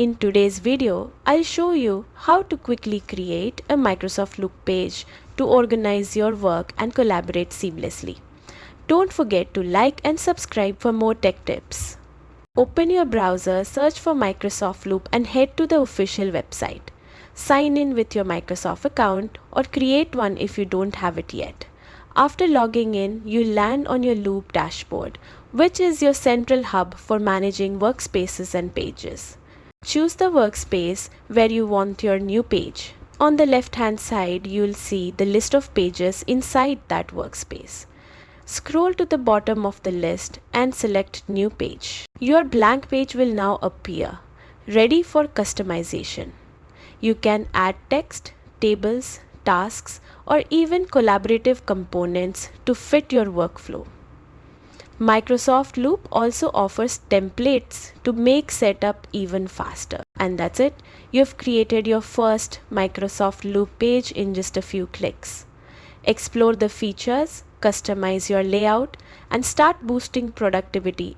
In today's video, I'll show you how to quickly create a Microsoft Loop page to organize your work and collaborate seamlessly. Don't forget to like and subscribe for more tech tips. Open your browser, search for Microsoft Loop and head to the official website. Sign in with your Microsoft account or create one if you don't have it yet. After logging in, you land on your Loop dashboard, which is your central hub for managing workspaces and pages. Choose the workspace where you want your new page. On the left-hand side, you'll see the list of pages inside that workspace. Scroll to the bottom of the list and select New Page. Your blank page will now appear, ready for customization. You can add text, tables, tasks, or even collaborative components to fit your workflow. Microsoft Loop also offers templates to make setup even faster. And that's it. You've created your first Microsoft Loop page in just a few clicks. Explore the features, customize your layout, and start boosting productivity